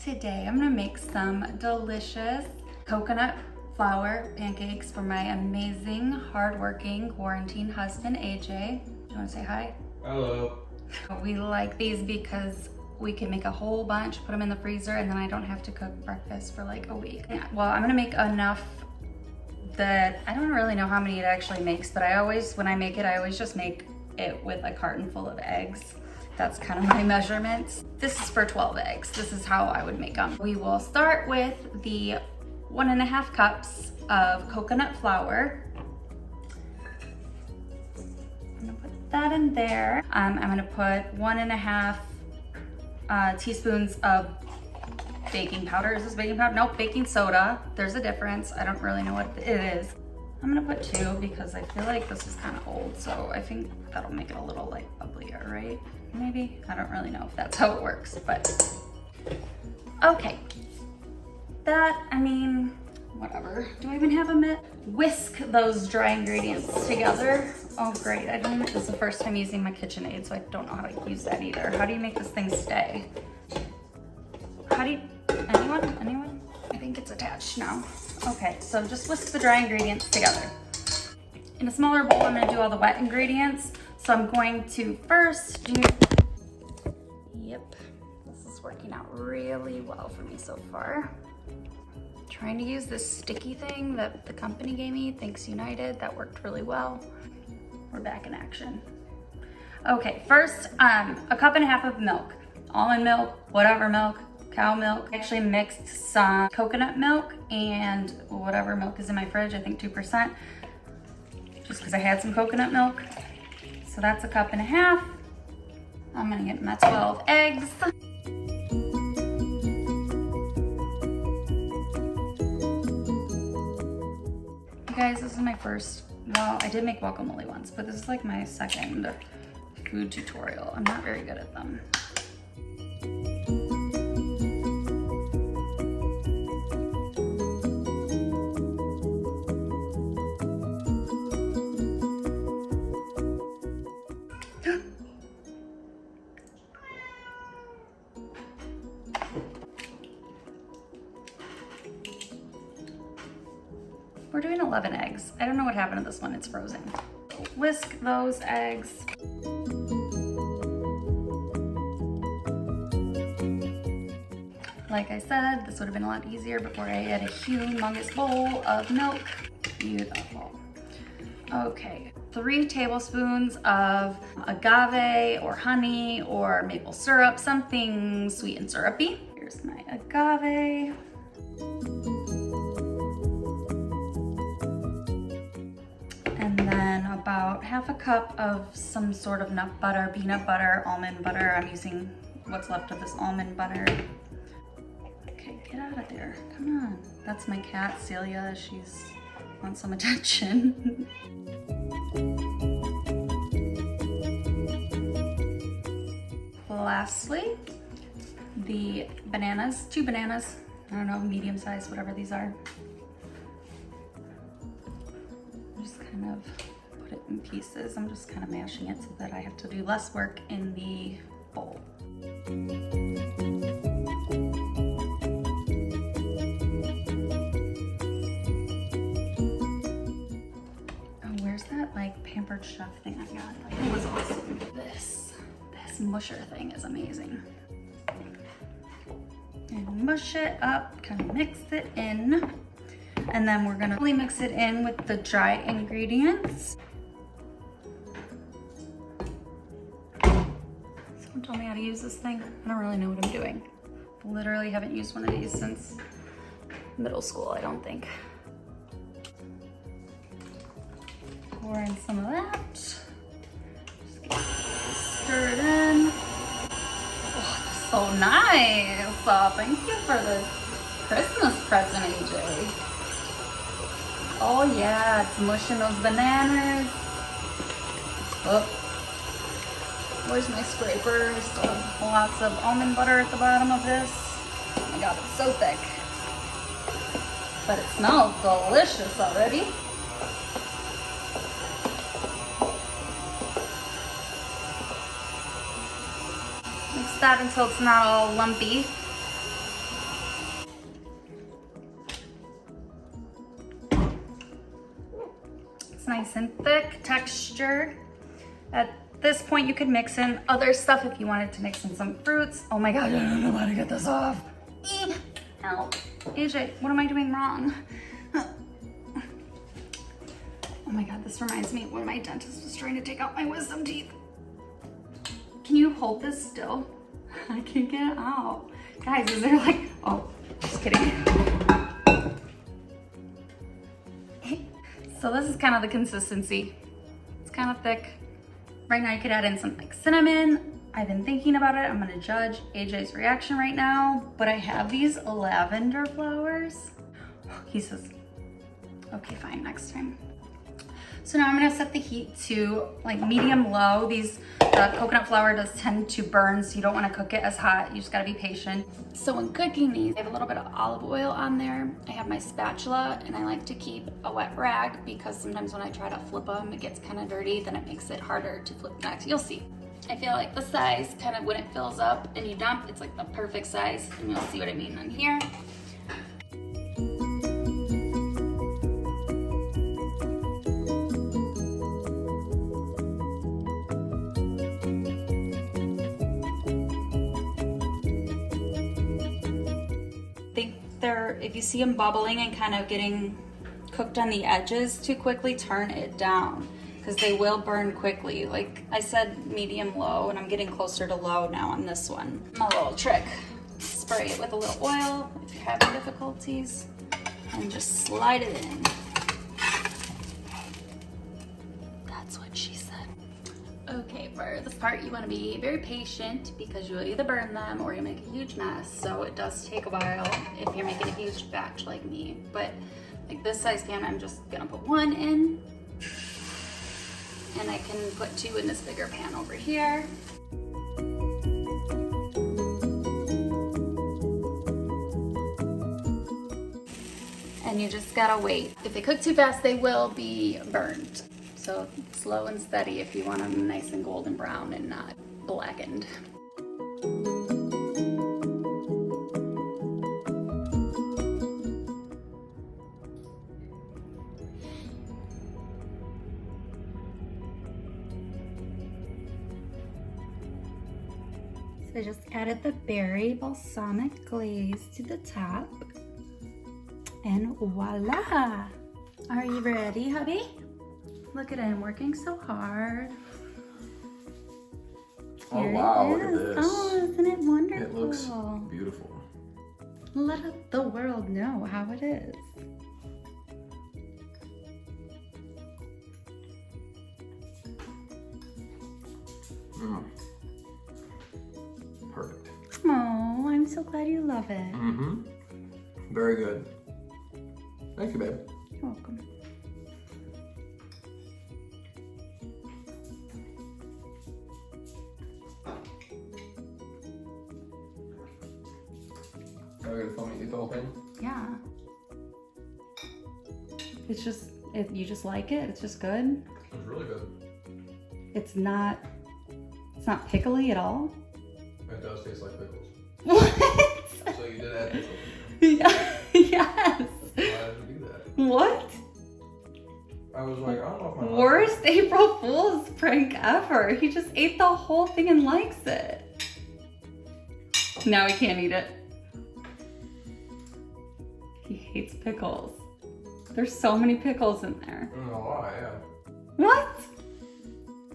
Today I'm gonna make some delicious coconut flour pancakes for my amazing, hardworking quarantine husband, AJ. Do you wanna say hi? Hello. We like these because we can make a whole bunch, put them in the freezer, and then I don't have to cook breakfast for like a week. Yeah, well, I'm gonna make enough that I don't really know how many it actually makes, but when I make it, I always just make it with a carton full of eggs. That's kind of my measurements. This is for 12 eggs. This is how I would make them. We will start with the 1.5 cups of coconut flour. I'm gonna put that in there. I'm gonna put 1.5 teaspoons of baking powder. Is this baking powder? Nope, baking soda. There's a difference. I don't really know what it is. I'm gonna put 2 because I feel like this is kind of old, so I think that'll make it a little like bubblier, right? Maybe? I don't really know if that's how it works, but okay. That, I mean, whatever. Do I even have a mitt? Whisk those dry ingredients together. Oh great, this is the first time using my KitchenAid, so I don't know how to use that either. How do you make this thing stay? Anyone? I think it's attached now. Okay, so just whisk the dry ingredients together. In a smaller bowl, I'm gonna do all the wet ingredients. So I'm going to first do, yep, this is working out really well for me so far. Trying to use this sticky thing that the company gave me, thanks United, that worked really well. We're back in action. Okay, first, 1.5 cups of milk. Almond milk, whatever milk, cow milk. I actually mixed some coconut milk and whatever milk is in my fridge, I think 2%, just because I had some coconut milk. So that's 1.5 cups. I'm gonna get my 12 eggs. You guys, this is my first, well, I did make guacamole once, but this is like my second food tutorial. I'm not very good at them. We're doing 11 eggs. I don't know what happened to this one, it's frozen. Whisk those eggs. Like I said, this would have been a lot easier before I had a humongous bowl of milk. Beautiful. Okay, 3 tablespoons of agave or honey or maple syrup, something sweet and syrupy. Here's my agave. And then about 1/2 cup of some sort of nut butter, peanut butter, almond butter. I'm using what's left of this almond butter. Okay, get out of there, come on. That's my cat, Celia, she's wants some attention. Lastly, the bananas, 2 bananas. I don't know, medium size, whatever these are. Just kind of put it in pieces. I'm just kind of mashing it so that I have to do less work in the bowl. Oh, where's that like pampered chef thing I got? It was awesome. This musher thing is amazing. And mush it up, kind of mix it in. And then we're gonna really mix it in with the dry ingredients. Someone tell me how to use this thing. I don't really know what I'm doing. Literally haven't used one of these since middle school, I don't think. Pour in some of that. Just stir it in. Oh, it's so nice. Thank you for this Christmas present, AJ. Oh yeah, it's mushing those bananas. Oh, where's my scraper? Still have lots of almond butter at the bottom of this. Oh my god, it's so thick. But it smells delicious already. Mix that until it's not all lumpy. nice and thick texture. At this point, you could mix in other stuff if you wanted to mix in some fruits. Oh my God, I don't know how to get this off. Help. AJ, what am I doing wrong? Oh my God, this reminds me of when my dentist was trying to take out my wisdom teeth. Can you hold this still? I can't get it out. Guys, is there like, oh, just kidding. So this is kind of the consistency. It's kind of thick. Right now you could add in some like cinnamon. I've been thinking about it. I'm gonna judge AJ's reaction right now, but I have these lavender flowers. He says, okay, fine, next time. So now I'm gonna set the heat to like medium low. The coconut flour does tend to burn, so you don't wanna cook it as hot. You just gotta be patient. So when cooking these, I have a little bit of olive oil on there. I have my spatula, and I like to keep a wet rag because sometimes when I try to flip them, it gets kind of dirty, then it makes it harder to flip next. You'll see. I feel like the size, kind of when it fills up and you dump, it's like the perfect size, and you'll see what I mean on here. If you see them bubbling and kind of getting cooked on the edges too quickly, turn it down because they will burn quickly. Like I said, medium low, and I'm getting closer to low now on this one. My little trick, spray it with a little oil if you're having difficulties and just slide it in. That's what she said. Okay, for this part you want to be very patient because you'll either burn them or you make a huge mess. So it does take a while if you're making a huge batch like me. But like this size pan, I'm just gonna put one in, and I can put two in this bigger pan over here. And you just gotta wait. If they cook too fast, they will be burned. So slow and steady if you want them nice and golden brown and not blackened. So I just added the berry balsamic glaze to the top. And voila! Are you ready, hubby? Look at him working so hard. Oh Here wow, look at this. Oh, isn't it wonderful? It looks beautiful. Let the world know how it is. Perfect. Oh, I'm so glad you love it. Mm-hmm. Very good. Thank you, babe. You're welcome. Are you gonna film me eat the whole thing? Yeah. It's just, you just like it? It's just good? It's really good. It's not pickly at all? It does taste like pickles. What? So you did add pickles. Yeah, yes. Why did you do that? What? I was like, I don't know if my Worst April Fool's prank ever. He just ate the whole thing and likes it. Now he can't eat it. He hates pickles. There's so many pickles in there. I don't know why, yeah. What?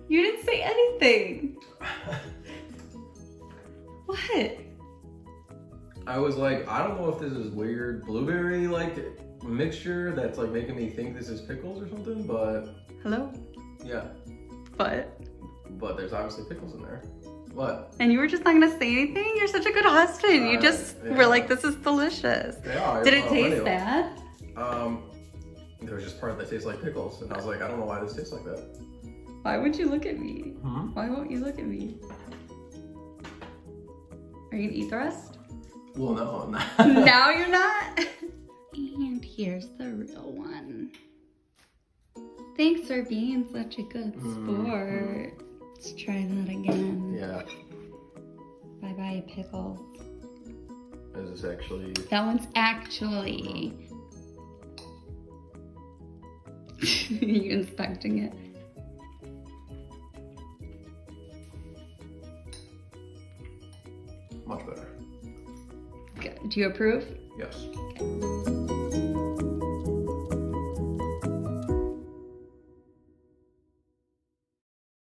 You didn't say anything. What? I was like, I don't know if this is weird blueberry like mixture that's like making me think this is pickles or something, but Hello? yeah. But there's obviously pickles in there. What? And you were just not gonna say anything? You're such a good husband. You just were like, this is delicious. Yeah, Did it taste bad? There was just part that tastes like pickles, and I was like, I don't know why this tastes like that. Why would you look at me? Hmm? Why won't you look at me? Are you gonna eat the rest? Well, no, I'm not. Now you're not? And here's the real one. Thanks for being such a good sport. Let's try that again. Yeah. Bye-bye, pickles. Is this actually... That one's actually... You inspecting it? Much better. Good. Do you approve? Yes.